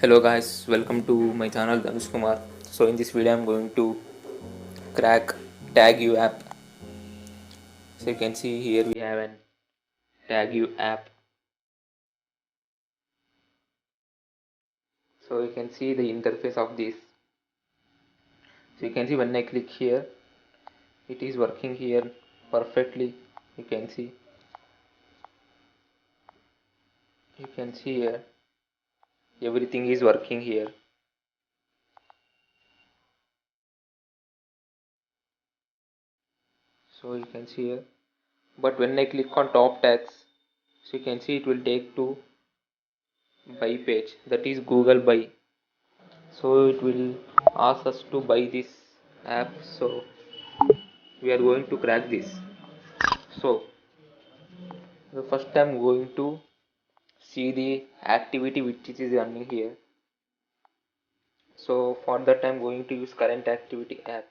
Hello guys, welcome to my channel Dhanush Kumar. So in this video I'm going to crack TagU app. So you can see here we have an TagU app. So you can see the interface of this. So you can see when I click here, it is working here perfectly. You can see here everything is working here. So you can see here. But when I click on top tags, so you can see it will take to buy page, that is Google Buy. So it will ask us to buy this app. So we are going to crack this. So the first I'm going to see the activity which is running here. So for that I'm going to use current activity app.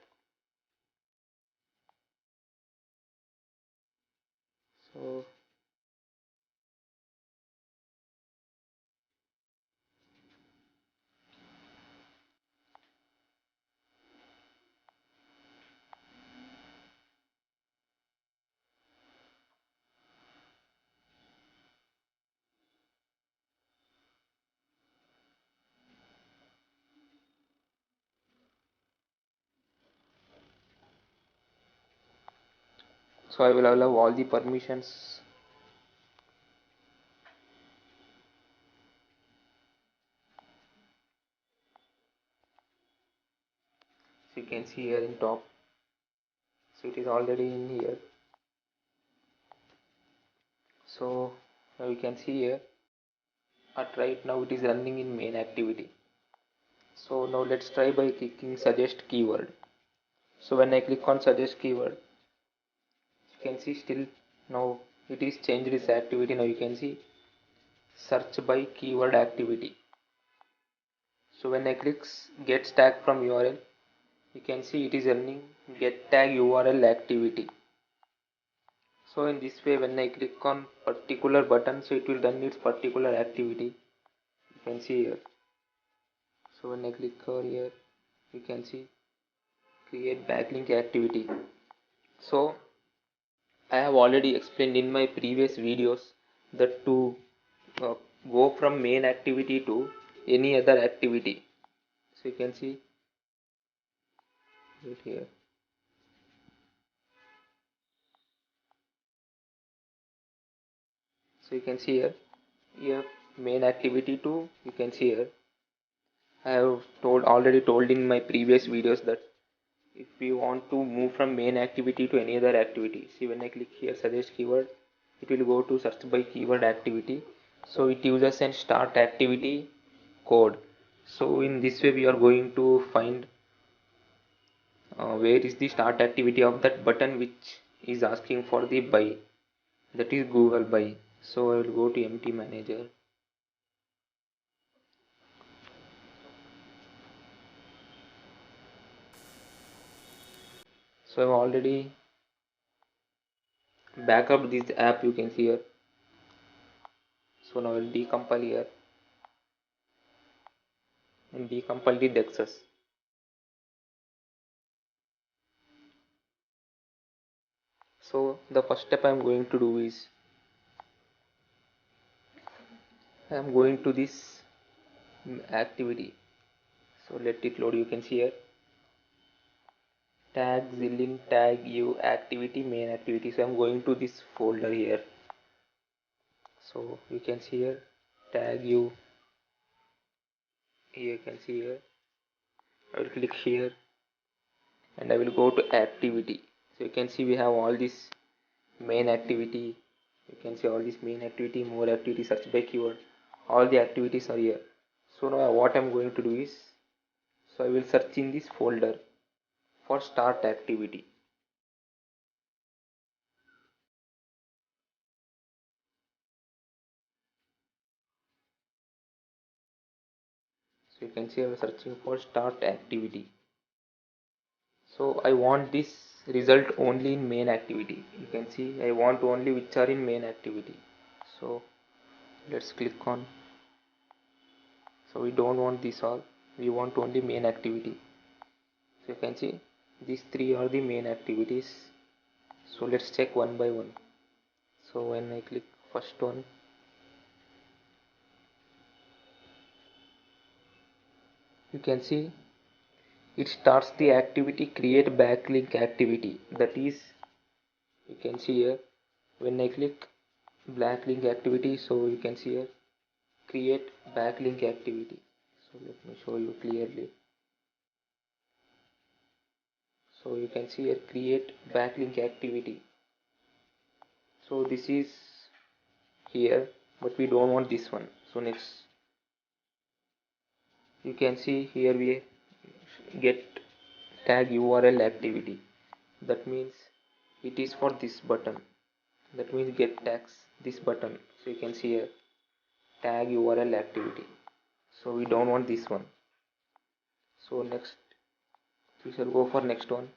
So I will allow all the permissions. So you can see here in top. So it is already in here. So now you can see here at right now it is running in main activity. So now let's try by clicking suggest keyword. So when I click on suggest keyword, you can see still now it is changed this activity. Now you can see search by keyword activity. So when I click get tag from URL, you can see it is running get tag URL activity. So in this way when I click on particular button, so it will run its particular activity. You can see here. So when I click over here, you can see create backlink activity. So I have already explained in my previous videos that to uh, go from main activity to any other activity. So you can see it here. So you can see here main activity to, you can see here I have already told in my previous videos that if we want to move from main activity to any other activity, see when I click here suggest keyword, it will go to search by keyword activity. So it uses an start activity code. So in this way we are going to find where is the start activity of that button which is asking for the buy, that is Google Buy. So I will go to empty manager. So I've already backup this app, you can see here. So now I will decompile here and decompile the dexes. So the first step I am going to do is I am going to this activity. So let it load. You can see here tag Zilin tag you activity main activity. So I am going to this folder here. So you can see here tag you. Here you can see here. I will click here and I will go to activity. So you can see we have all this main activity. You can see all this main activity, more activity, search by keyword. All the activities are here. So now what I am going to do is, so I will search in this folder for start activity. So you can see I am searching for start activity. So I want this result only in main activity. You can see I want only which are in main activity. So let's click on. So we don't want this all, we want only main activity. So you can see these three are the main activities. So let's check one by one. So when I click first one, you can see it starts the activity create backlink activity. That is, you can see here when I click backlink activity, so you can see here create backlink activity. So let me show you clearly. So you can see here create backlink activity. So this is here, but we don't want this one. So next, you can see here we get tag URL activity. That means it is for this button. That means get tags this button. So you can see here tag URL activity. So we don't want this one. So next we shall go for next one.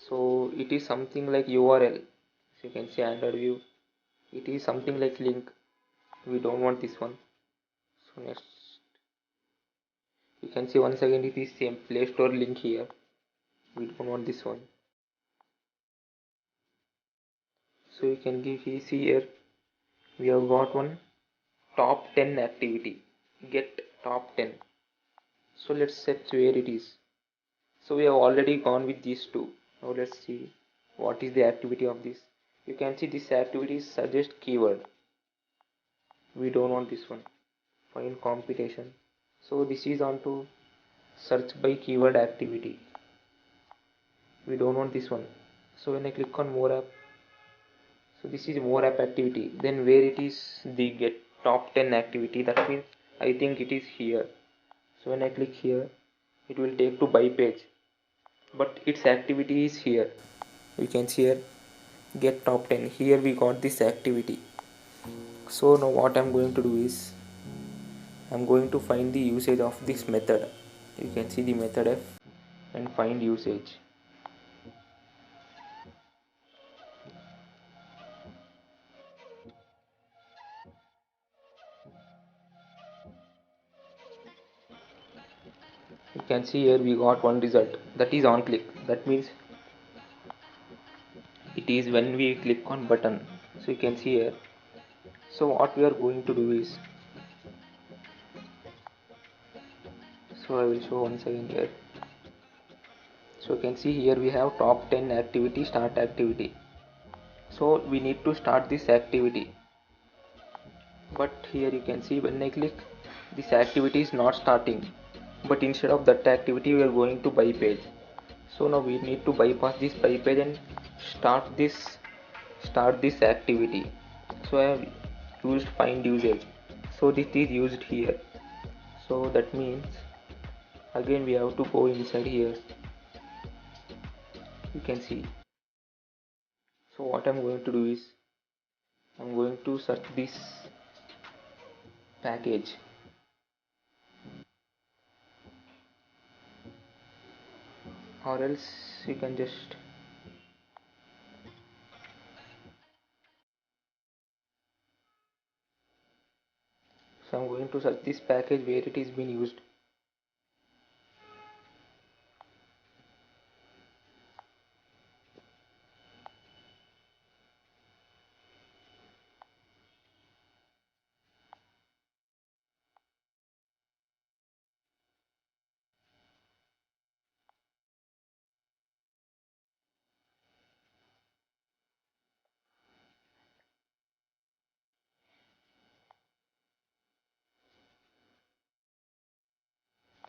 So it is something like URL. So you can see Android view. It is something like link. We don't want this one. So next you can see once again it is same Play Store link here. We don't want this one. So you can see here we have got one top 10 activity, get top 10. So let's set where it is. So we have already gone with these two. Now let's see what is the activity of this. You can see this activity is suggest keyword. We don't want this one. Find computation. So this is on to search by keyword activity. We don't want this one. So when I click on more app, so this is more app activity, then where it is the get top 10 activity, that means I think it is here. So when I click here, it will take to buy page, but its activity is here. We can see here get top 10, here we got this activity. So now what I'm going to do is I'm going to find the usage of this method. You can see the method f and find usage. You can see here we got one result, that is on click. That means it is when we click on button. So you can see here. So what we are going to do is, so I will show once again here. So you can see here we have top 10 activity, start activity. So we need to start this activity, but here you can see when I click, this activity is not starting, but instead of that activity we are going to buy page. So now we need to bypass this buy page and start this activity. So I have used find usage, so this is used here. So that means again we have to go inside here. You can see. So what I'm going to do is I'm going to search this package. Or else you can just, so I'm going to search this package where it is being used.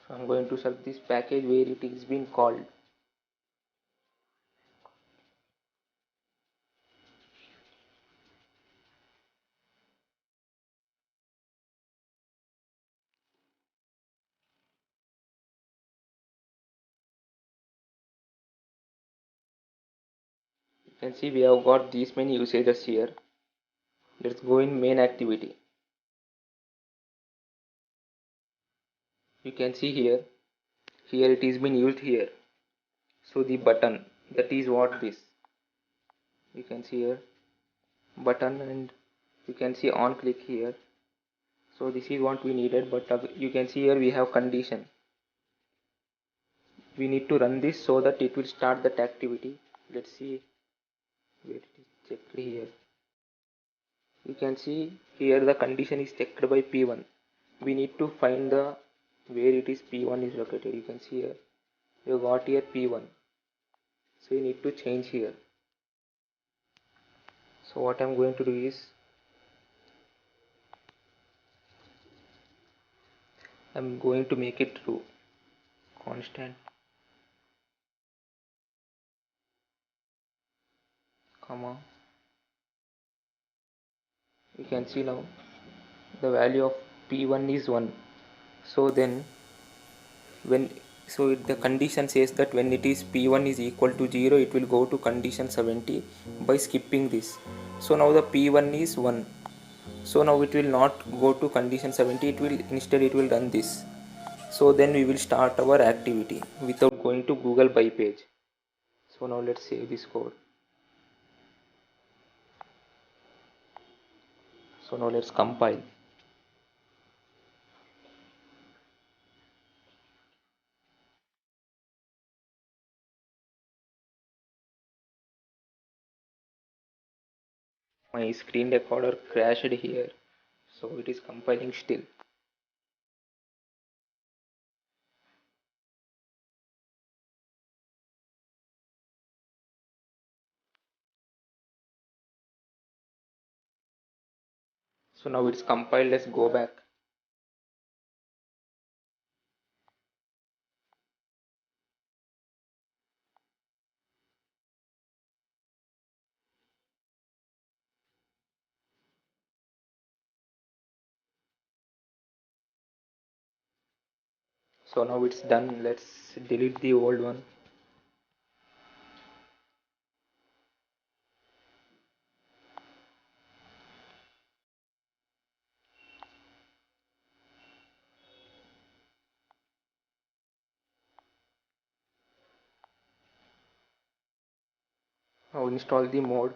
So I'm going to search this package where it is being called. You can see we have got these many usages here. Let's go in main activity. You can see here here it is been used here. So the button, that is what this, you can see here button, and you can see on click here. So this is what we needed, but you can see here we have condition. We need to run this so that it will start that activity. Let's see where it is checked here. You can see here the condition is checked by P1. We need to find the where it is P1 is located. You can see here you got here P1, so you need to change here. So what I'm going to do is I'm going to make it true, constant, comma. You can see now the value of P1 is 1. So then when the condition says that when it is P1 is equal to 0, it will go to condition 70 by skipping this. So now the P1 is 1. So now it will not go to condition 70, instead it will run this. So then we will start our activity without going to Google by page. So now let's save this code. So now let's compile. My screen recorder crashed here, so it is compiling still. So now it's compiled. Let's go back. So now it's done. Let's delete the old one. Now install the mode.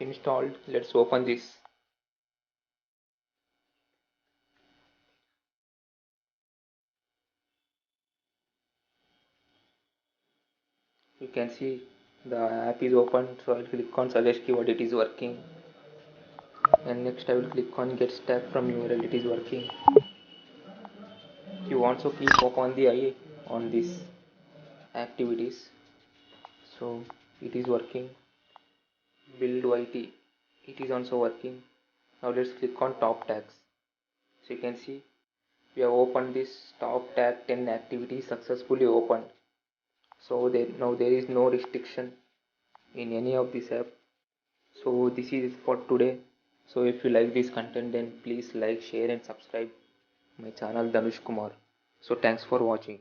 Installed. Let's open this. You can see the app is open. So I'll click on suggest keyword. It is working. And next I will click on get step from URL. It is working. You also keep open the eye on this activities. So it is working. Build YT. It is also working. Now let's click on top tags. So you can see we have opened this top tag 10 activities successfully opened. So now there is no restriction in any of this app. So this is for today. So if you like this content, then please like, share and subscribe my channel Dhanush Kumar. So thanks for watching.